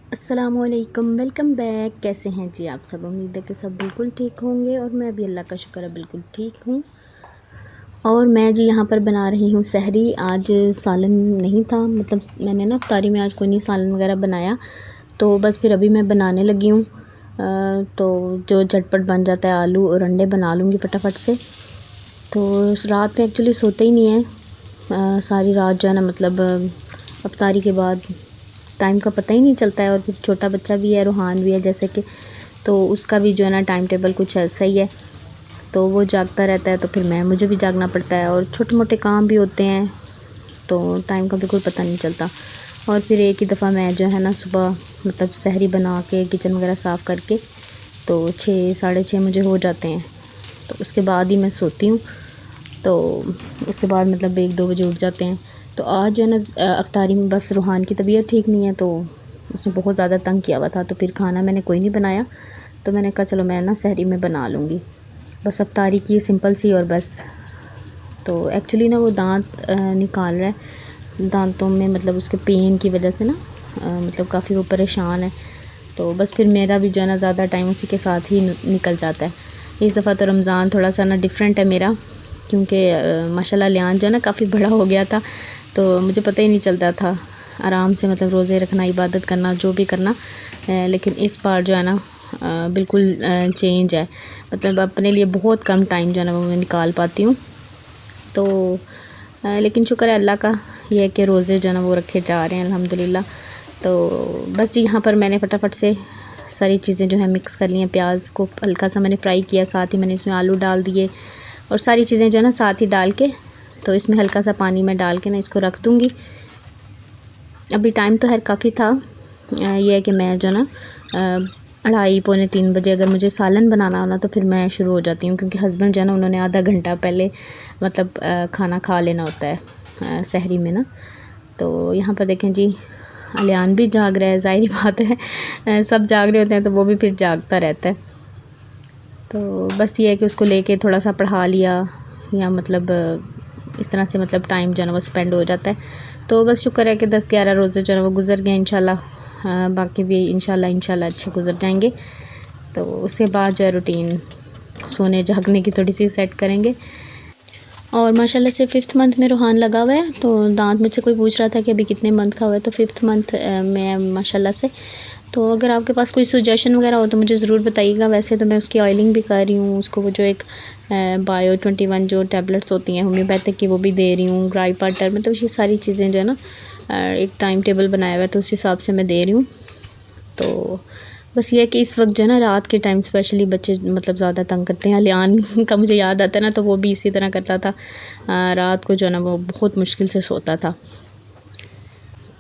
अस्सलामुअलैकुम, welcome back. कैसे हैं जी आप सब? उम्मीद है कि सब बिल्कुल ठीक होंगे और मैं भी अल्लाह का शुक्र है बिल्कुल ठीक हूँ। और मैं जी यहाँ पर बना रही हूँ सहरी। आज सालन नहीं था, मतलब मैंने ना इफ्तारी में आज कोई नहीं सालन वगैरह बनाया, तो बस फिर अभी मैं बनाने लगी हूँ। तो जो झटपट बन जाता है, आलू और अंडे बना लूँगी फटाफट से। तो रात में एक्चुअली सोते ही नहीं है, सारी रात जो है ना, मतलब इफ्तारी के बाद टाइम का पता ही नहीं चलता है। और फिर छोटा बच्चा भी है, रूहान भी है जैसे कि, तो उसका भी जो है ना टाइम टेबल कुछ ऐसा ही है, तो वो जागता रहता है, तो फिर मुझे भी जागना पड़ता है। और छोटे मोटे काम भी होते हैं, तो टाइम का बिल्कुल पता नहीं चलता। और फिर एक ही दफ़ा मैं जो है ना सुबह मतलब सहरी बना के किचन वगैरह साफ़ करके, तो 6 साढ़े 6 मुझे हो जाते हैं, तो उसके बाद ही मैं सोती हूँ। तो उसके बाद मतलब 1-2 बजे उठ जाते हैं। तो आज जो है ना अफ्तारी में बस रूहान की तबीयत ठीक नहीं है, तो उसने बहुत ज़्यादा तंग किया हुआ था, तो फिर खाना मैंने कोई नहीं बनाया। तो मैंने कहा चलो मैं ना सहरी में बना लूँगी, बस अफ्तारी की सिंपल सी और बस। तो एक्चुअली ना वो दांत निकाल रहा है, दांतों में मतलब उसके पेन की वजह से ना मतलब काफ़ी वो परेशान है। तो बस फिर मेरा भी जो है ना ज़्यादा टाइम उसी के साथ ही निकल जाता है। इस दफ़ा तो रमज़ान थोड़ा सा ना डिफरेंट है मेरा, क्योंकि माशाल्लाह लियान जो है ना काफ़ी बड़ा हो गया था, तो मुझे पता ही नहीं चलता था आराम से मतलब रोज़े रखना, इबादत करना, जो भी करना। लेकिन इस बार जो है ना बिल्कुल चेंज है, मतलब अपने लिए बहुत कम टाइम जो है ना वो मैं निकाल पाती हूँ। तो लेकिन शुक्र है अल्लाह का, ये है कि रोज़े जो है ना वो रखे जा रहे हैं अल्हम्दुलिल्लाह। तो बस जी यहाँ पर मैंने फटाफट से सारी चीज़ें जो है मिक्स कर ली हैं। प्याज को हल्का सा मैंने फ्राई किया, साथ ही मैंने इसमें आलू डाल दिए और सारी चीज़ें जो है ना साथ ही डाल के, तो इसमें हल्का सा पानी में डाल के ना इसको रख दूँगी। अभी टाइम तो खैर काफ़ी था। ये है कि मैं जो ना 2:30-3 बजे अगर मुझे सालन बनाना हो ना, तो फिर मैं शुरू हो जाती हूँ, क्योंकि हस्बैंड जो है ना उन्होंने आधा घंटा पहले मतलब खाना खा लेना होता है सहरी में ना। तो यहाँ पर देखें जी, अलियान भी जाग रहा है, ज़ाहिर बात है सब जाग रहे होते हैं तो वो भी फिर जागता रहता है। तो बस ये है कि उसको लेके थोड़ा सा पढ़ा लिया, या मतलब इस तरह से मतलब टाइम जो है ना वो स्पेंड हो जाता है। तो बस शुक्र है कि 10-11 रोज़े जो है वो गुज़र गए इंशाल्लाह। बाकी भी इंशाल्लाह अच्छे गुज़र जाएंगे। तो उसके बाद जो है रूटीन सोने जागने की थोड़ी सी सेट करेंगे। और माशाल्लाह से 5th मंथ में रूहान लगा हुआ है। तो दांत मुझसे कोई पूछ रहा था कि अभी कितने मंथ का हुआ है, तो 5th मंथ में माशाल्लाह से। तो अगर आपके पास कोई सजेशन वगैरह हो तो मुझे ज़रूर बताइएगा। वैसे तो मैं उसकी ऑयलिंग भी कर रही हूँ, उसको वो जो एक बायो 21 जो टैबलेट्स होती हैं होम्योपैथिक की, वो भी दे रही हूँ। ग्राई पाटर, मतलब ये सारी चीज़ें जो है ना एक टाइम टेबल बनाया हुआ है, तो उस हिसाब से मैं दे रही हूँ। तो बस ये है कि इस वक्त जो है ना रात के टाइम स्पेशली बच्चे मतलब ज़्यादा तंग करते हैं। लियान का मुझे याद आता है ना, तो वो भी इसी तरह करता था, रात को जो है ना वो बहुत मुश्किल से सोता था।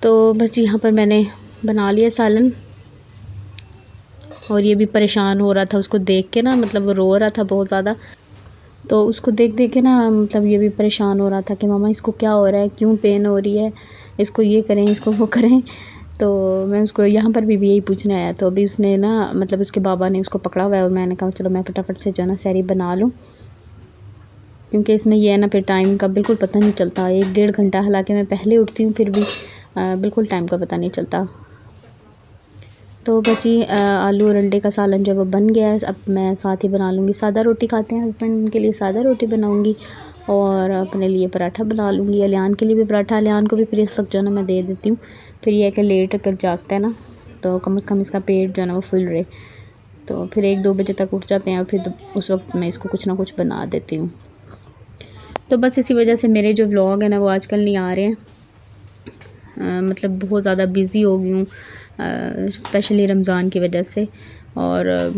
तो बस यहाँ पर मैंने बना लिया सालन, और ये भी परेशान हो रहा था उसको देख के ना, मतलब वो रो रहा था बहुत ज़्यादा। तो उसको देख देख के ना मतलब ये भी परेशान हो रहा था कि मामा इसको क्या हो रहा है, क्यों पेन हो रही है, इसको ये करें, इसको वो करें। तो मैं उसको यहाँ पर भी यही पूछने आया, तो अभी उसने ना मतलब उसके बाबा ने उसको पकड़ा हुआ है, और मैंने कहा चलो मैं फटाफट से जो है ना सहरी बना लूँ, क्योंकि इसमें यह है ना फिर टाइम का बिल्कुल पता नहीं चलता। 1-1.5 घंटा, हालांकि मैं पहले उठती हूँ, फिर भी बिल्कुल टाइम का पता नहीं चलता। तो बची आलू और अंडे का सालन जो है वो बन गया है। अब मैं साथ ही बना लूँगी, सादा रोटी खाते हैं हस्बैंड, उनके लिए सादा रोटी बनाऊँगी, और अपने लिए पराठा बना लूँगी। अलियान के लिए भी पराठा, अलियान को भी फिर इस वक्त जो है ना मैं दे देती हूँ। फिर यह है कि लेट अगर जागता है ना, तो कम से कम इसका पेट जो है ना वो फुल रहे। तो फिर 1-2 बजे तक उठ जाते हैं, और फिर उस वक्त मैं इसको कुछ ना कुछ बना देती हूँ। तो बस इसी वजह से मेरे जो व्लॉग है ना वो आजकल नहीं आ रहे हैं। मतलब बहुत ज़्यादा बिज़ी हो गई हूँ, स्पेशली रमज़ान की वजह से। और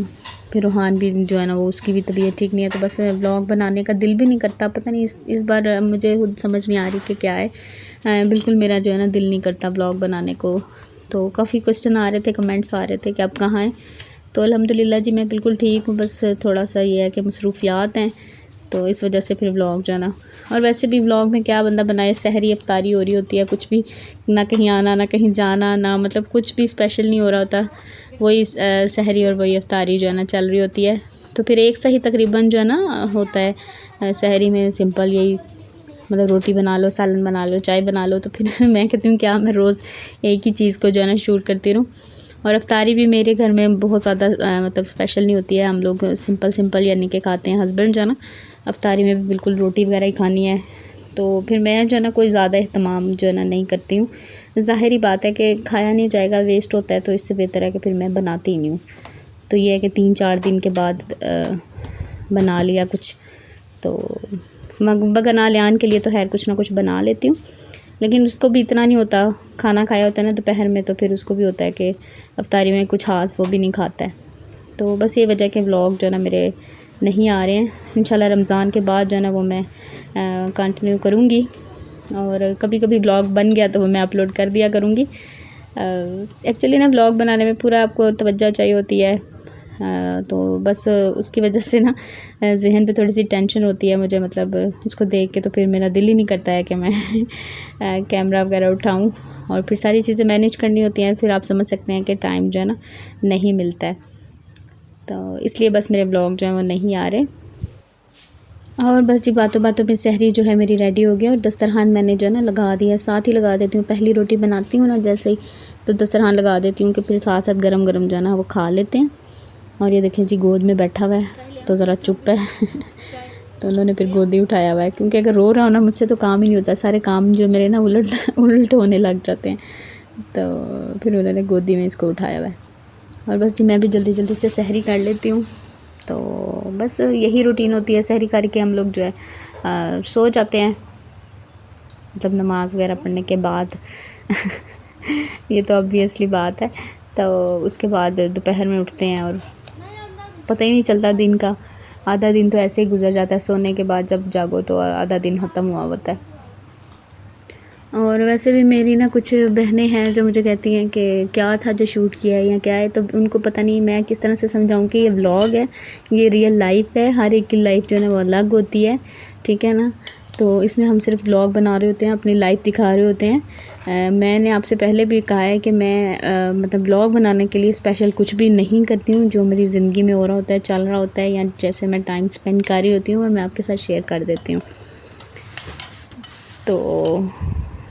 फिर रूहान भी जो है ना वो उसकी भी तबीयत ठीक नहीं है, तो बस व्लॉग बनाने का दिल भी नहीं करता। पता नहीं इस बार मुझे खुद समझ नहीं आ रही कि क्या है। बिल्कुल मेरा जो है ना दिल नहीं करता व्लॉग बनाने को। तो काफ़ी क्वेश्चन आ रहे थे, कमेंट्स आ रहे थे कि आप कहाँ हैं। तो अल्हम्दुलिल्लाह जी मैं बिल्कुल ठीक हूँ, बस थोड़ा सा ये है कि मसरूफ़ियात हैं, तो इस वजह से फिर व्लॉग जो है ना। और वैसे भी व्लॉग में क्या बंदा बनाए, सहरी इफ्तारी हो रही होती है, कुछ भी ना कहीं आना ना कहीं जाना, ना मतलब कुछ भी स्पेशल नहीं हो रहा होता, वही सहरी और वही इफ्तारी जो है ना चल रही होती है। तो फिर एक सा ही तकरीबन जो है ना होता है सहरी में, सिंपल यही, मतलब रोटी बना लो, सालन बना लो, चाय बना लो। तो फिर मैं कहती हूँ क्या मैं रोज़ एक ही चीज़ को जो है ना शूट करती रहूँ। और अफ्तारी भी मेरे घर में बहुत ज़्यादा मतलब स्पेशल नहीं होती है, हम लोग सिंपल यानी कि खाते हैं। हस्बैंड जो है ना अफ्तारी में भी बिल्कुल रोटी वगैरह ही खानी है, तो फिर मैं जो है ना कोई ज़्यादा अहतमाम जो है ना नहीं करती हूँ। ज़ाहिरी बात है कि खाया नहीं जाएगा, वेस्ट होता है, तो इससे बेहतर है कि फिर मैं बनाती ही नहीं हूँ। तो ये है कि 3-4 दिन के बाद बना लिया कुछ, तो बगना लियान के लिए तो खैर कुछ ना कुछ बना लेती हूँ, लेकिन उसको भी इतना नहीं होता। खाना खाया होता है ना दोपहर में, तो फिर उसको भी होता है कि अफ्तारी में कुछ खास वो भी नहीं खाता है। तो बस ये वजह के व्लॉग जो है ना मेरे नहीं आ रहे हैं। इंशाल्लाह रमज़ान के बाद जो है ना वो मैं कंटिन्यू करूँगी, और कभी कभी व्लॉग बन गया तो वो मैं अपलोड कर दिया करूँगी। एक्चुअली ना व्लॉग बनाने में पूरा आपको तवज्जो चाहिए होती है, तो बस उसकी वजह से ना ज़हन पे थोड़ी सी टेंशन होती है मुझे, मतलब उसको देख के तो फिर मेरा दिल ही नहीं करता है कि मैं कैमरा वगैरह उठाऊं, और फिर सारी चीज़ें मैनेज करनी होती हैं, फिर आप समझ सकते हैं कि टाइम जो है ना नहीं मिलता है, तो इसलिए बस मेरे व्लॉग जो है वो नहीं आ रहे। और बस जी बातों बातों में सहरी जो है मेरी रेडी हो गया, और दस्तरखान मैंने जो है ना लगा दिया। साथ ही लगा देती हूँ, पहली रोटी बनाती हूँ ना जैसे ही, तो दस्तरखान लगा देती हूँ कि फिर साथ साथ गरम गरम जो है ना वो खा लेते हैं। और ये देखें जी गोद में बैठा हुआ है, तो ज़रा चुप है तो उन्होंने फिर गोदी उठाया हुआ है, क्योंकि अगर रो रहा हो ना मुझसे तो काम ही नहीं होता, सारे काम जो मेरे ना उल्ट होने लग जाते हैं, तो फिर उन्होंने गोदी में इसको उठाया हुआ है। और बस जी मैं भी जल्दी जल्दी से सहरी कर लेती हूँ। तो बस यही रूटीन होती है, सहरी करके हम लोग जो है सो जाते हैं, मतलब नमाज वगैरह पढ़ने के बाद ये तो ऑब्वियसली बात है। तो उसके बाद दोपहर में उठते हैं और पता ही नहीं चलता दिन का, आधा दिन तो ऐसे ही गुजर जाता है, सोने के बाद जब जागो तो आधा दिन ख़त्म हुआ होता है। और वैसे भी मेरी ना कुछ बहनें हैं जो मुझे कहती हैं कि क्या था जो शूट किया है या क्या है, तो उनको पता नहीं मैं किस तरह से समझाऊं कि ये व्लॉग है, ये रियल लाइफ है, हर एक की लाइफ जो है ना वो अलग होती है, ठीक है ना। तो इसमें हम सिर्फ व्लॉग बना रहे होते हैं, अपनी लाइफ दिखा रहे होते हैं। मैंने आपसे पहले भी कहा है कि मैं मतलब व्लॉग बनाने के लिए स्पेशल कुछ भी नहीं करती हूँ, जो मेरी ज़िंदगी में हो रहा होता है, चल रहा होता है, या जैसे मैं टाइम स्पेंड कर रही होती हूँ और मैं आपके साथ शेयर कर देती हूँ। तो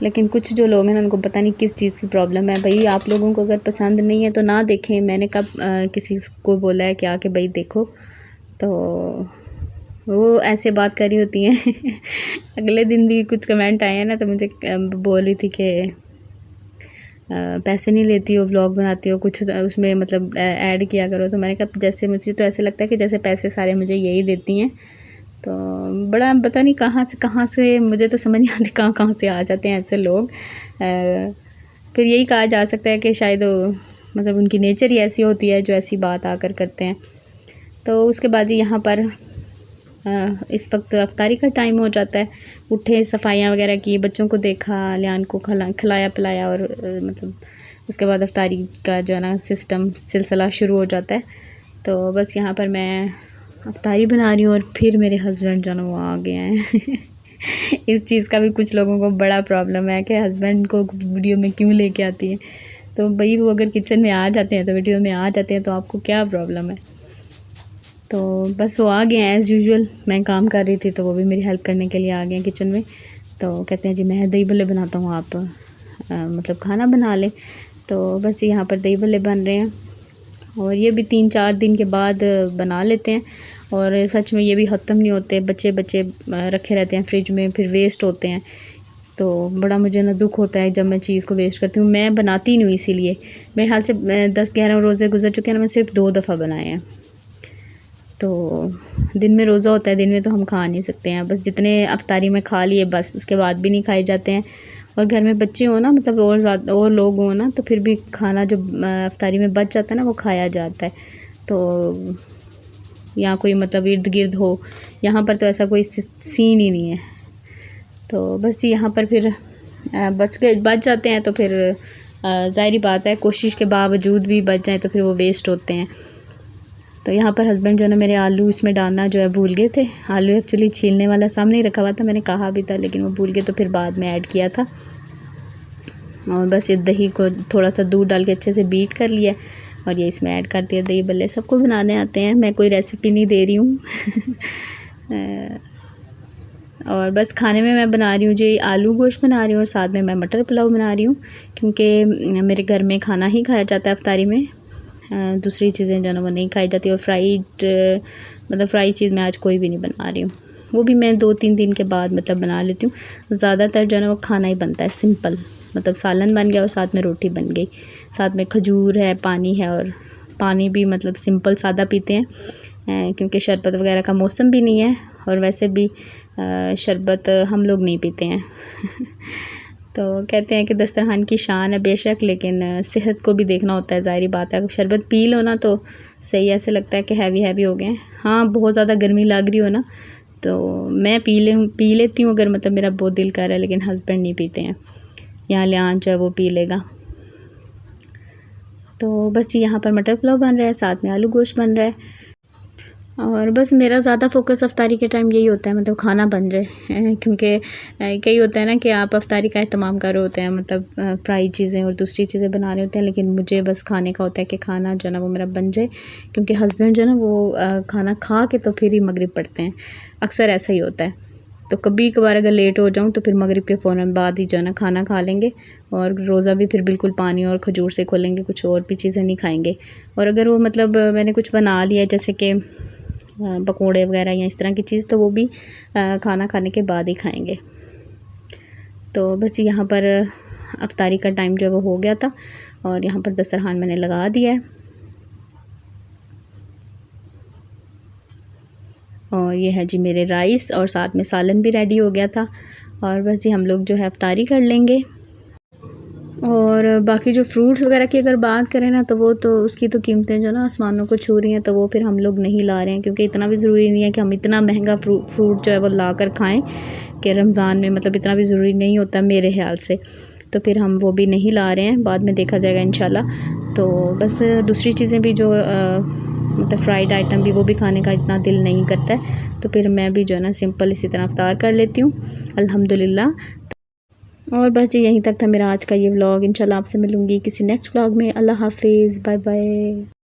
लेकिन कुछ जो लोग हैं ना उनको पता नहीं किस चीज़ की प्रॉब्लम है। भाई आप लोगों को अगर पसंद नहीं है तो ना देखें, मैंने कब किसी को बोला है क्या कि भाई देखो, तो वो ऐसे बात कर रही होती हैं अगले दिन भी कुछ कमेंट आए हैं ना, तो मुझे बोल रही थी कि पैसे नहीं लेती हो, व्लॉग बनाती हो, कुछ उसमें मतलब ऐड किया करो। तो मैंने कहा जैसे मुझे तो ऐसे लगता है कि जैसे पैसे सारे मुझे यही देती हैं, तो बड़ा पता नहीं कहाँ से मुझे तो समझ नहीं आती कहाँ से आ जाते हैं ऐसे लोग। फिर यही कहा जा सकता है कि शायद मतलब उनकी नेचर ही ऐसी होती है जो ऐसी बात आकर करते हैं। तो उसके बाद यहाँ पर इस वक्त अफ्तारी का टाइम हो जाता है, उठे सफाइयाँ वगैरह की, बच्चों को देखा, लियान को खिलाया पिलाया, और मतलब उसके बाद अफ्तारी का जो है ना सिलसिला शुरू हो जाता है। तो बस यहाँ पर मैं अफ्तारी बना रही हूँ, और फिर मेरे हस्बैंड जो है वो आ गए हैं इस चीज़ का भी कुछ लोगों को बड़ा प्रॉब्लम है कि हस्बैंड को वीडियो में क्यों लेके आती है। तो भाई वो अगर किचन में आ जाते हैं तो वीडियो में आ जाते हैं, तो आपको क्या प्रॉब्लम है। तो बस वो आ गए हैं एज़ यूजुअल, मैं काम कर रही थी तो वो भी मेरी हेल्प करने के लिए आ गए हैं किचन में। तो कहते हैं जी मैं दही भल्ले बनाता हूँ, आप मतलब खाना बना लें। तो बस यहाँ पर दही भल्ले बन रहे हैं, और ये भी 3-4 दिन के बाद बना लेते हैं, और सच में ये भी ख़त्म नहीं होते, बच्चे रखे रहते हैं फ्रिज में, फिर वेस्ट होते हैं। तो बड़ा मुझे ना दुख होता है जब मैं चीज़ को वेस्ट करती हूँ। मैं बनाती नहीं हूँ, इसीलिए मेरे ख्याल से 10-11 रोज़े गुजर चुके हैं ना, मैं सिर्फ 2 दफ़ा बनाए हैं। तो दिन में रोज़ा होता है, दिन में तो हम खा नहीं सकते हैं, बस जितने अफ्तारी में खा लिए बस, उसके बाद भी नहीं खाए जाते हैं। और घर में बच्चे हो ना, मतलब और ज़्यादा और लोग हो ना, तो फिर भी खाना जो अफ्तारी में बच जाता है ना वो खाया जाता है। तो यहाँ कोई मतलब इर्द गिर्द हो, यहाँ पर तो ऐसा कोई सीन ही नहीं है। तो बस यहाँ पर फिर बच जाते हैं, तो फिर ज़ाहिरी बात है कोशिश के बावजूद भी बच जाए तो फिर वो वेस्ट होते हैं। तो यहाँ पर हस्बैंड जो है ना मेरे आलू इसमें डालना जो है भूल गए थे। आलू एक्चुअली छीलने वाला सामने ही रखा हुआ था, मैंने कहा भी था, लेकिन वो भूल गए, तो फिर बाद में ऐड किया था। और बस ये दही को थोड़ा सा दूध डाल के अच्छे से बीट कर लिया, और ये इसमें ऐड कर दिया। दही भल्ले सबको बनाने आते हैं, मैं कोई रेसिपी नहीं दे रही हूँ और बस खाने में मैं बना रही हूँ जी आलू गोश्त बना रही हूँ और साथ में मैं मटर पुलाव बना रही हूँ, क्योंकि मेरे घर में खाना ही खाया जाता है इफ्तारी में, दूसरी चीज़ें जो है ना वो नहीं खाई जाती। और फ्राई चीज़ मैं आज कोई भी नहीं बना रही हूँ, वो भी मैं 2-3 दिन के बाद मतलब बना लेती हूँ। ज़्यादातर जो है ना वो खाना ही बनता है सिंपल, मतलब सालन बन गया और साथ में रोटी बन गई, साथ में खजूर है, पानी है, और पानी भी मतलब सिंपल सादा पीते हैं क्योंकि शरबत वगैरह का मौसम भी नहीं है, और वैसे भी शरबत हम लोग नहीं पीते हैं तो कहते हैं कि दस्तरखान की शान है बेशक, लेकिन सेहत को भी देखना होता है, ज़ाहिर बात है। शरबत पी लो ना तो सही, ऐसे लगता है कि हैवी हो गए। हाँ, बहुत ज़्यादा गर्मी लग रही हो ना तो मैं पी लेती हूँ अगर मतलब मेरा बहुत दिल कर रहा है, लेकिन हस्बैंड नहीं पीते हैं, यहाँ लियान चाहे वो पी लेगा। तो बस यहाँ पर मटर पुलाव बन रहा है, साथ में आलू गोश्त बन रहा है, और बस मेरा ज़्यादा फोकस अफ्तारी के टाइम यही होता है, मतलब खाना बन जाए क्योंकि कई होता है ना कि आप अफ्तारी का एहतमाम कर रहे होते हैं, मतलब फ्राई चीज़ें और दूसरी चीज़ें बना रहे होते हैं, लेकिन मुझे बस खाने का होता है कि खाना जो है ना वो मेरा बन जाए, क्योंकि हस्बैंड जो है ना वो खाना खा के तो फिर ही मगरिब पढ़ते हैं, अक्सर ऐसा ही होता है। तो कभी कभार अगर लेट हो जाऊँ तो फिर मगरिब के फ़ौरन बाद ही जो है ना खाना खा लेंगे, और रोज़ा भी फिर बिल्कुल पानी और खजूर से खोलेंगे, कुछ और भी चीज़ें नहीं खाएंगे। और अगर वो मतलब मैंने कुछ बना लिया जैसे कि पकोड़े वगैरह या इस तरह की चीज़, तो वो भी खाना खाने के बाद ही खाएंगे। तो बस यहाँ पर अफ्तारी का टाइम जो वो हो गया था, और यहाँ पर दस्तरखान मैंने लगा दिया है, और ये है जी मेरे राइस, और साथ में सालन भी रेडी हो गया था, और बस जी हम लोग जो है अफ्तारी कर लेंगे। और बाकी जो फ्रूट्स वगैरह की अगर बात करें ना तो वो तो उसकी तो कीमतें जो ना आसमानों को छू रही हैं, तो वो फिर हम लोग नहीं ला रहे हैं, क्योंकि इतना भी ज़रूरी नहीं है कि हम इतना महंगा फ्रूट जो है वो ला कर खाएँ कि रमज़ान में, मतलब इतना भी ज़रूरी नहीं होता मेरे ख्याल से, तो फिर हम वो भी नहीं ला रहे हैं, बाद में देखा जाएगा इंशाल्लाह। तो बस दूसरी चीज़ें भी जो मतलब फ्राइड आइटम भी वो भी खाने का इतना दिल नहीं करता है, तो फिर मैं भी जो है ना सिंपल इसी तरह अफ्तार कर लेती हूँ अल्हम्दुलिल्लाह। और बस जी यहीं तक था मेरा आज का ये व्लॉग। इंशाल्लाह आपसे मिलूँगी किसी नेक्स्ट व्लॉग में। अल्लाह हाफिज़, बाय बाय।